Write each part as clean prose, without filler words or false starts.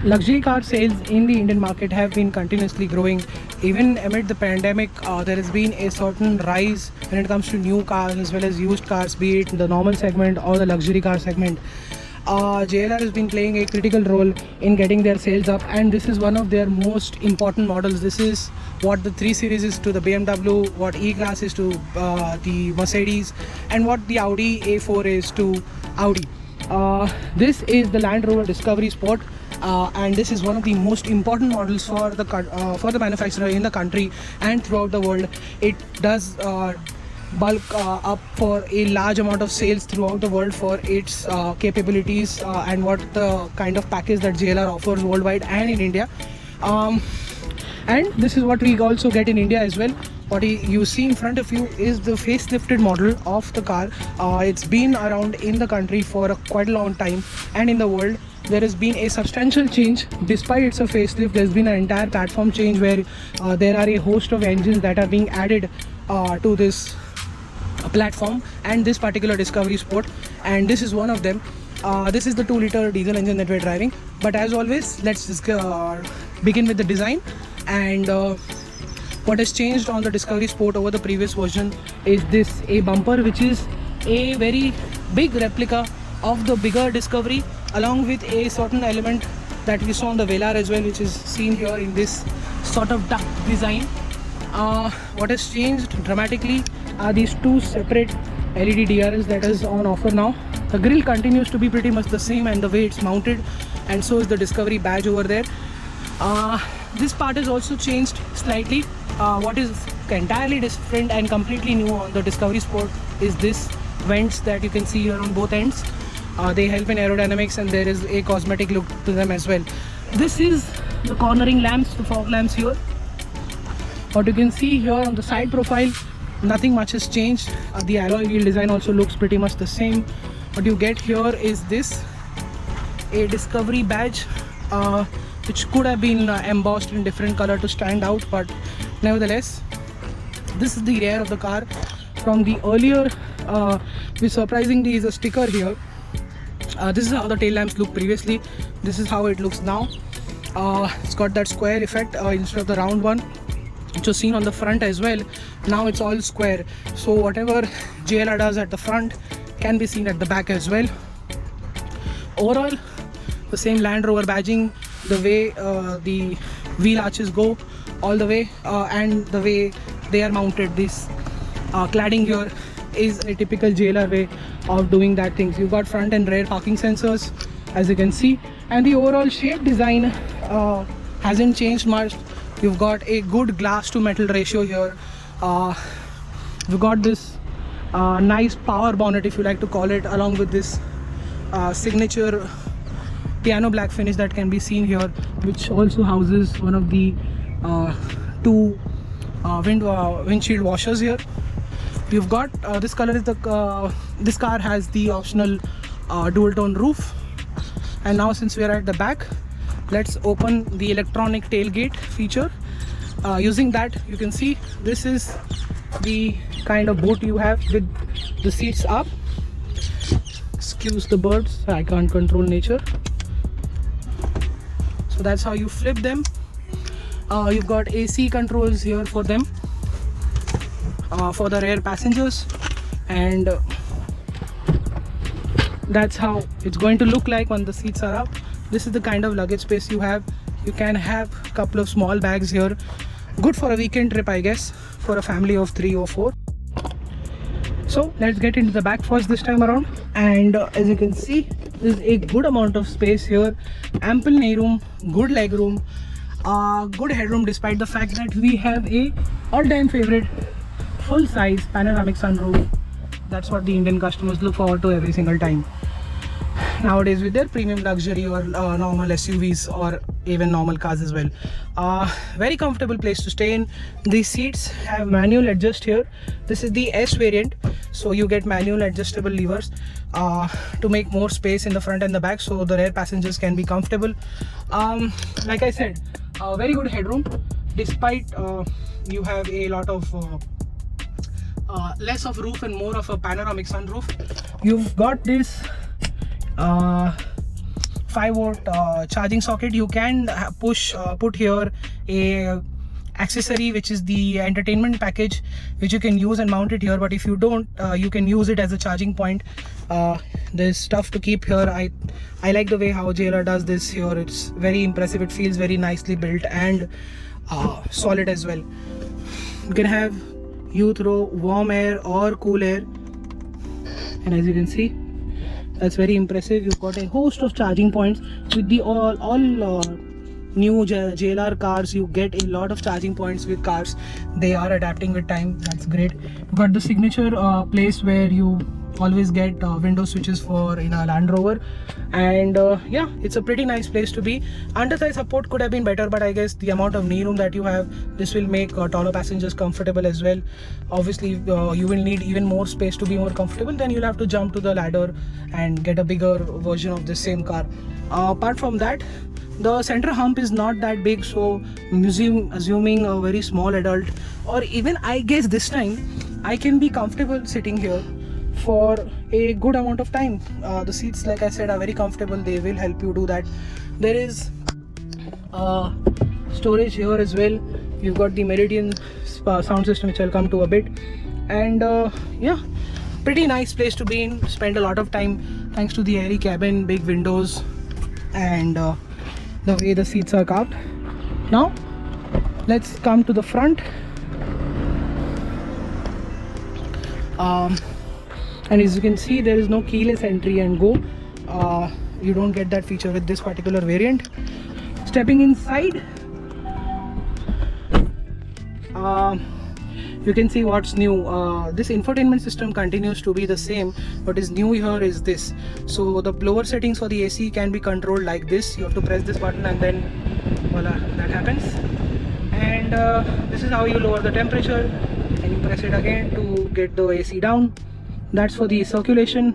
Luxury car sales in the Indian market have been continuously growing. Even amid the pandemic, there has been a certain rise when it comes to new cars as well as used cars, be it the normal segment or the luxury car segment. JLR has been playing a critical role in getting their sales up, and this is one of their most important models. This is what the 3 Series is to the BMW, what E-Class is to the Mercedes, and what the Audi A4 is to Audi. This is the Land Rover Discovery Sport, and this is one of the most important models for the manufacturer in the country and throughout the world. It does bulk up for a large amount of sales throughout the world for its capabilities and what the kind of package that JLR offers worldwide and in India. And this is what we also get in India as well. What you see in front of you is the facelifted model of the car. It's been around in the country for quite a long time, and in the world there has been a substantial change. Despite it's a facelift, there's been an entire platform change where there are a host of engines that are being added to this platform and this particular Discovery Sport, and this is one of them. This is the 2-liter diesel engine that we're driving, but as always, let's just begin with the design. And what has changed on the Discovery Sport over the previous version is this a bumper, which is a very big replica of the bigger Discovery, along with a certain element that we saw on the Velar as well, which is seen here in this sort of duck design. What has changed dramatically are these two separate LED DRLs that is on offer now. The grille continues to be pretty much the same, and the way it's mounted, and so is the Discovery badge over there. This part has also changed slightly. What is entirely different and completely new on the Discovery Sport is this vents that you can see here on both ends. They help in aerodynamics, and there is a cosmetic look to them as well. This is the cornering lamps, the fog lamps here. What you can see here on the side profile, nothing much has changed. The alloy wheel design also looks pretty much the same. What you get here is this, a Discovery badge, which could have been embossed in different color to stand out, but nevertheless, this is the rear of the car. From the earlier, which surprisingly is a sticker here. This is how the tail lamps look previously. This is how it looks now. It's got that square effect instead of the round one, which was seen on the front as well. Now it's all square, so whatever JLR does at the front can be seen at the back as well. Overall, the same Land Rover badging, the way the wheel arches go all the way, and the way they are mounted. This cladding here is a typical JLR way of doing that things. You've got front and rear parking sensors, as you can see, and the overall shape design hasn't changed much. You've got a good glass to metal ratio here. We've got this nice power bonnet, if you like to call it, along with this signature piano black finish that can be seen here, which also houses one of the two windshield washers here. You've got this color is the this car has the optional dual tone roof. And now, since we are at the back, let's open the electronic tailgate feature. Using that, you can see this is the kind of boot you have with the seats up. Excuse the birds, I can't control nature. So that's how you flip them. You've got AC controls here for them, for the rear passengers, and that's how it's going to look like when the seats are up. This is the kind of luggage space you have. You can have a couple of small bags here. Good for a weekend trip, I guess, for a family of 3 or 4. So let's get into the back first this time around. And as you can see, there's a good amount of space here. Ample knee room, good leg room, good headroom, despite the fact that we have a all-time favorite full-size panoramic sunroof. That's what the Indian customers look forward to every single time nowadays with their premium luxury or normal SUVs or even normal cars as well. Very comfortable place to stay in. These seats have manual adjust here. This is the S variant, so you get manual adjustable levers to make more space in the front and the back, so the rear passengers can be comfortable. Like I said, very good headroom, despite you have a lot of less of roof and more of a panoramic sunroof. You've got this 5-volt charging socket. You can put here a accessory, which is the entertainment package, which you can use and mount it here. But if you don't, you can use it as a charging point. There's stuff to keep here. I like the way how JLR does this here. It's very impressive. It feels very nicely built and solid as well. You can have throw warm air or cool air, and as you can see, that's very impressive. You've got a host of charging points with the all new JLR cars. You get a lot of charging points with cars. They are adapting with time. That's great. You've got the signature place where you always get window switches for in a Land Rover, and yeah, it's a pretty nice place to be. Underside support could have been better, but I guess the amount of knee room that you have, this will make taller passengers comfortable as well. Obviously you will need even more space to be more comfortable. Then you'll have to jump to the ladder and get a bigger version of the same car. Apart from that, the center hump is not that big, so assuming a very small adult, or even I guess this time, I can be comfortable sitting here for a good amount of time. The seats, like I said, are very comfortable. They will help you do that. There is storage here as well. You've got the Meridian sound system, which I'll come to a bit. And yeah, pretty nice place to be in. Spend a lot of time thanks to the airy cabin, big windows, and the way the seats are carved. Now let's come to the front. And as you can see, there is no keyless entry and go. You don't get that feature with this particular variant. Stepping inside, you can see what's new. This infotainment system continues to be the same. What is new here is this. So the blower settings for the AC can be controlled like this. You have to press this button and then voila, that happens. And this is how you lower the temperature, and you press it again to get the AC down. That's for the circulation,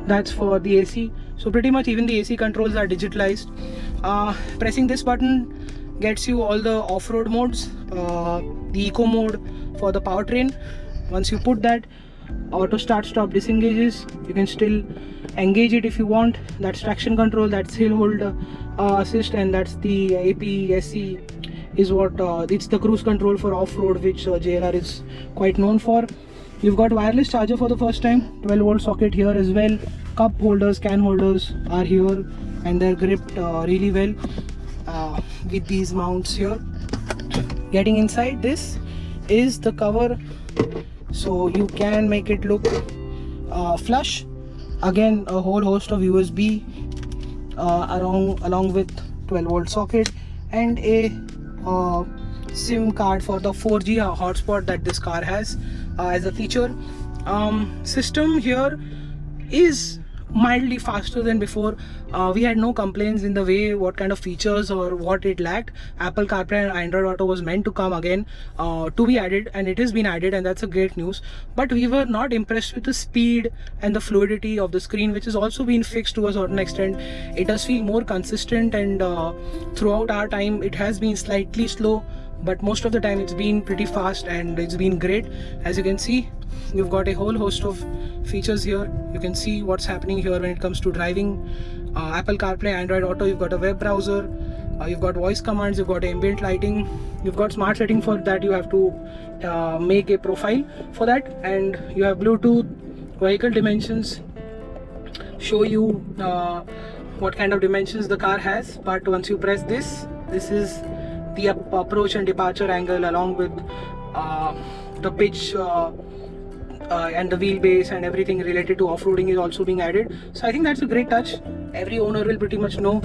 that's for the AC. So pretty much even the AC controls are digitalized. Pressing this button gets you all the off-road modes, the eco mode for the powertrain. Once you put that, auto start stop disengages. You can still engage it if you want. That's traction control, that's hill hold assist, and that's the APS-C is what it's the cruise control for off-road, which JLR is quite known for. You've got wireless charger for the first time, 12-volt socket here as well. Cup holders, can holders are here, and they're gripped really well with these mounts here. Getting inside, this is the cover, so you can make it look flush. Again, a whole host of USB along with 12-volt socket, and a SIM card for the 4G hotspot that this car has as a feature. System here is mildly faster than before. We had no complaints in the way what kind of features or what it lacked. Apple CarPlay and Android Auto was meant to come again to be added, and it has been added, and that's a great news. But we were not impressed with the speed and the fluidity of the screen, which has also been fixed to a certain extent. It does feel more consistent, and throughout our time it has been slightly slow, but most of the time it's been pretty fast and it's been great. As you can see, you've got a whole host of features here. You can see what's happening here when it comes to driving. Apple CarPlay, Android Auto, you've got a web browser, you've got voice commands, you've got ambient lighting, you've got smart setting. For that you have to make a profile for that, and you have Bluetooth. Vehicle dimensions show you what kind of dimensions the car has, but once you press this is the approach and departure angle, along with the pitch and the wheelbase and everything related to off-roading is also being added. So I think that's a great touch. Every owner will pretty much know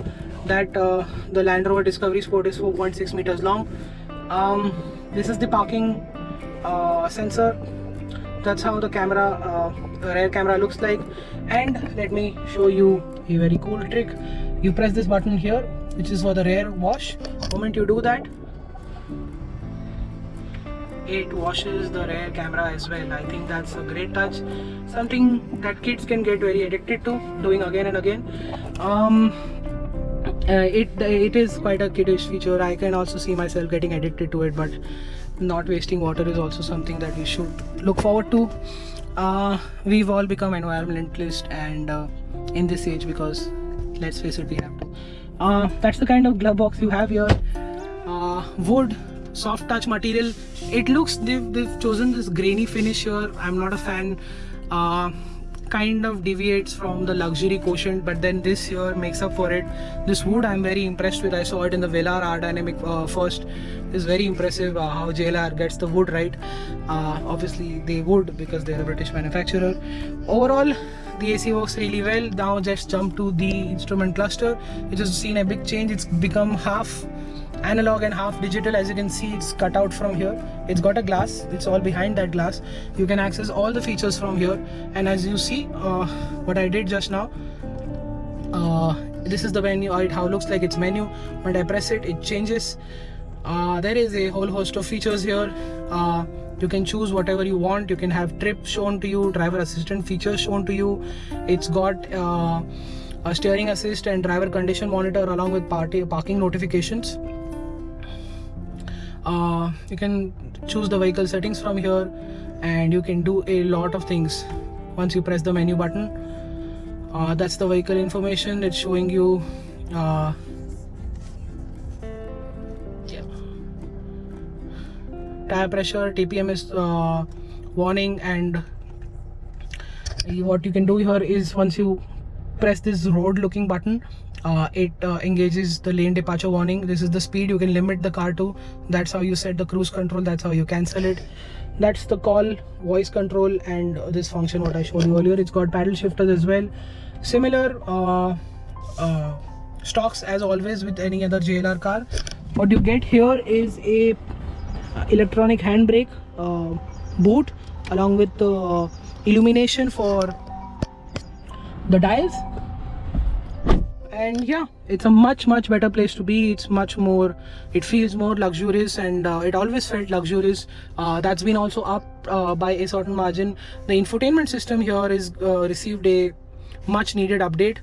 that the Land Rover Discovery Sport is 4.6 meters long. This is the parking sensor. That's how the camera, rear camera looks like. And let me show you a very cool trick. You press this button here, which is for the rear wash. The moment you do that, it washes the rear camera as well. I think that's a great touch, something that kids can get very addicted to doing again and again. It is quite a kiddish feature. I can also see myself getting addicted to it, but not wasting water is also something that we should look forward to. We've all become environmentalists and in this age, because let's face it, we have to. That's the kind of glove box you have here. Wood, soft touch material. It looks, they've chosen this grainy finish here. I'm not a fan. Kind of deviates from the luxury quotient, but then this here makes up for it. This wood I'm very impressed with. I saw it in the Velar R Dynamic first. It's very impressive how JLR gets the wood right. Obviously they would, because they're a British manufacturer. Overall, the AC works really well. Now just jump to the instrument cluster, which has seen a big change. It's become half analog and half digital. As you can see, it's cut out from here. It's got a glass, it's all behind that glass. You can access all the features from here, and as you see, what I did just now, this is the menu. How it looks like its menu. When I press it, it changes. There is a whole host of features here. You can choose whatever you want. You can have trip shown to you, driver assistant features shown to you. It's got a steering assist and driver condition monitor along with parking notifications. You can choose the vehicle settings from here, and you can do a lot of things once you press the menu button. That's the vehicle information. It's showing you tire pressure, TPMS warning, and what you can do here is once you press this road looking button, it engages the lane departure warning. This is the speed you can limit the car to. That's how you set the cruise control. That's how you cancel it. That's the call, voice control, and this function what I showed you earlier. It's got paddle shifters as well. Similar stocks as always with any other JLR car. What you get here is a electronic handbrake boot along with the illumination for the dials. And yeah, it's a much better place to be. It's much more, it feels more luxurious, and it always felt luxurious. That's been also up by a certain margin. The infotainment system here is received a much needed update.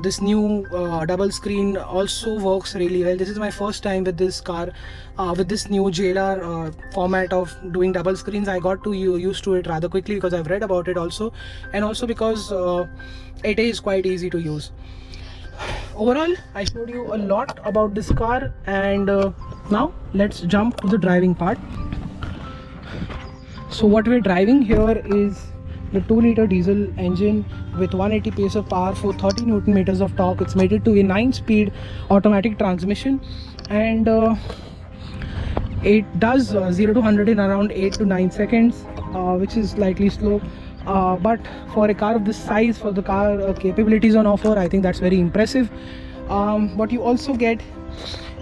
This new double screen also works really well. This is my first time with this car, with this new JLR format of doing double screens. I got to used to it rather quickly because I've read about it also, and also because it is quite easy to use. Overall, I showed you a lot about this car, and now let's jump to the driving part. So what we're driving here is the 2-liter diesel engine with 180 PS of power for 30 Newton meters of torque. It's mated to a 9-speed automatic transmission, and it does 0 to 100 in around 8 to 9 seconds, which is slightly slow. But for a car of this size, for the car capabilities on offer, I think that's very impressive. What you also get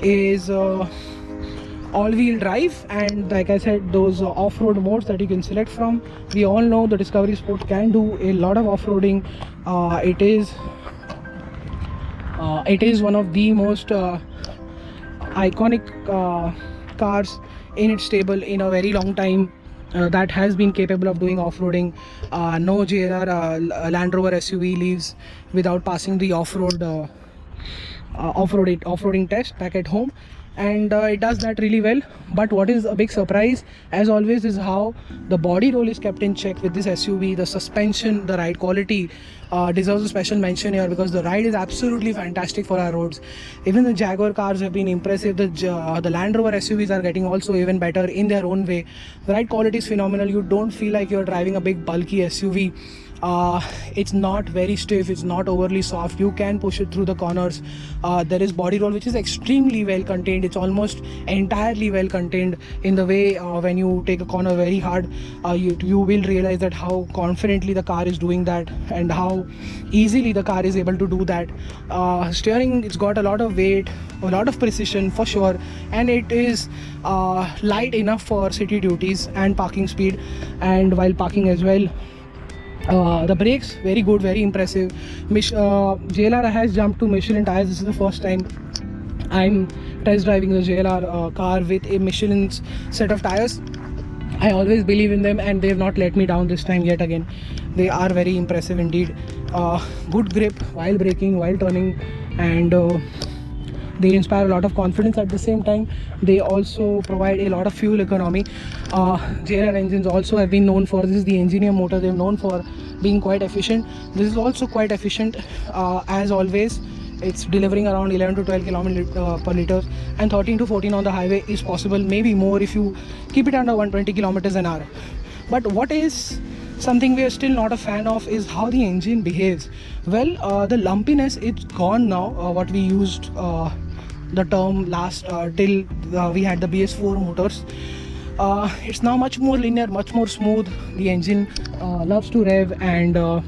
is all-wheel drive, and like I said, those off-road modes that you can select from. We all know the Discovery Sport can do a lot of off-roading. It is one of the most iconic cars in its stable in a very long time. That has been capable of doing off-roading. No JLR Land Rover SUV leaves without passing the off-roading test back at home, and it does that really well. But what is a big surprise, as always, is how the body roll is kept in check with this SUV. The suspension, the ride quality deserves a special mention here, because the ride is absolutely fantastic for our roads. Even the Jaguar cars have been impressive. The Land Rover SUVs are getting also even better in their own way. The ride quality is phenomenal. You don't feel like you're driving a big bulky SUV. It's not very stiff, it's not overly soft. You can push it through the corners. There is body roll which is extremely well contained. It's almost entirely well contained in the way when you take a corner very hard, you will realize that how confidently the car is doing that, and how easily the car is able to do that. Steering, it's got a lot of weight, a lot of precision for sure, and it is light enough for city duties and parking speed, and while parking as well. The brakes, very good, very impressive. JLR has jumped to Michelin tires. This is the first time I'm test driving the JLR car with a Michelin's set of tires. I always believe in them, and they have not let me down this time yet again. They are very impressive indeed. Good grip while braking, while turning, and They inspire a lot of confidence. At the same time, they also provide a lot of fuel economy. JLR engines also have been known for this. Is the engineer motor. They're known for being quite efficient. This is also quite efficient, as always. It's delivering around 11 to 12 kilometers per liter, and 13 to 14 on the highway is possible, maybe more if you keep it under 120 kilometers an hour. But what is something we are still not a fan of is how the engine behaves. Well, the lumpiness, it's gone now. What we used the term last till we had the BS4 motors. It's now much more linear, much more smooth. The engine loves to rev, and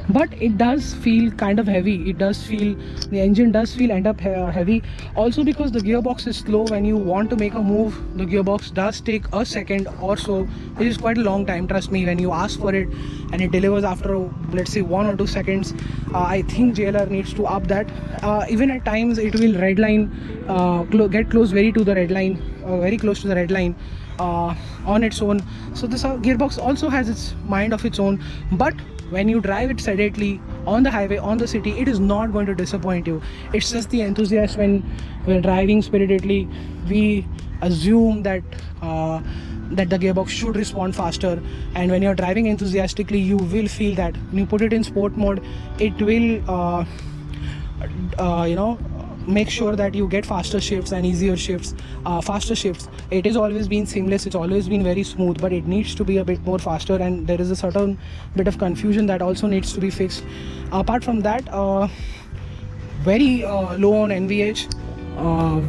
but it does feel kind of heavy. It does feel, the engine does feel end up heavy, also because the gearbox is slow. When you want to make a move, the gearbox does take a second or so, which is quite a long time. Trust me, when you ask for it and it delivers after, let's say, 1 or 2 seconds, I think JLR needs to up that. Even at times it will redline, get close very to the red line, very close to the red line on its own. So this gearbox also has its mind of its own, but when you drive it sedately on the highway, on the city, it is not going to disappoint you. It's just the enthusiast. When we're driving spiritedly, we assume that that the gearbox should respond faster, and when you're driving enthusiastically, you will feel that. When you put it in sport mode, it will make sure that you get faster shifts and easier shifts, faster shifts. It has always been seamless, it's always been very smooth, but it needs to be a bit more faster, and there is a certain bit of confusion that also needs to be fixed. Apart from that, very low on NVH,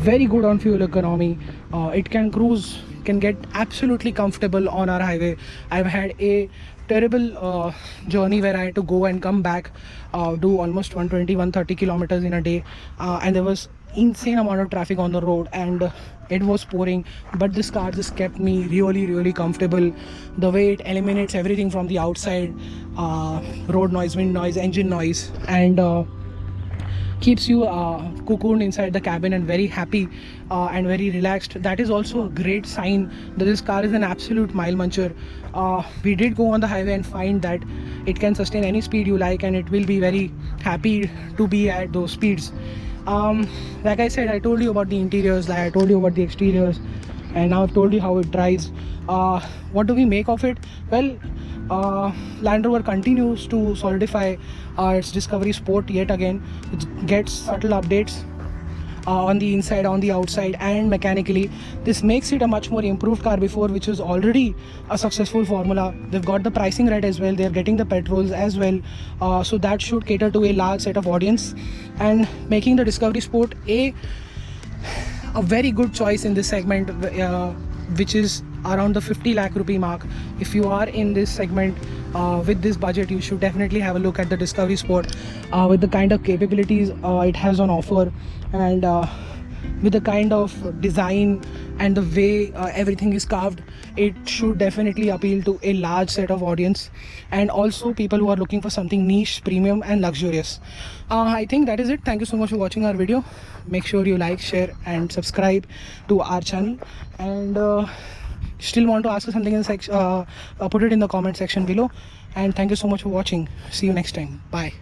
very good on fuel economy. It can cruise, can get absolutely comfortable on our highway. I've had a terrible journey where I had to go and come back, do almost 120 130 kilometers in a day, and there was insane amount of traffic on the road, and it was pouring, but this car just kept me really comfortable. The way it eliminates everything from the outside, road noise, wind noise, engine noise, and keeps you cocooned inside the cabin and very happy and very relaxed. That is also a great sign that this car is an absolute mile muncher. We did go on the highway and find that it can sustain any speed you like, and it will be very happy to be at those speeds. Like I said, I told you about the interiors, like I told you about the exteriors, and now I've told you how it drives. What do we make of it? Well, Land Rover continues to solidify its Discovery Sport yet again. It gets subtle updates on the inside, on the outside, and mechanically. This makes it a much more improved car before, which is already a successful formula. They've got the pricing right as well, they're getting the petrols as well, so that should cater to a large set of audience, and making the Discovery Sport a very good choice in this segment, which is around the 50 lakh rupee mark. If you are in this segment with this budget, you should definitely have a look at the Discovery Sport, with the kind of capabilities it has on offer, and with the kind of design and the way everything is carved. It should definitely appeal to a large set of audience, and also people who are looking for something niche, premium and luxurious. I think that is it. Thank you so much for watching our video. Make sure you like, share and subscribe to our channel, and still want to ask us something in the section, put it in the comment section below. And thank you so much for watching. See you next time. Bye.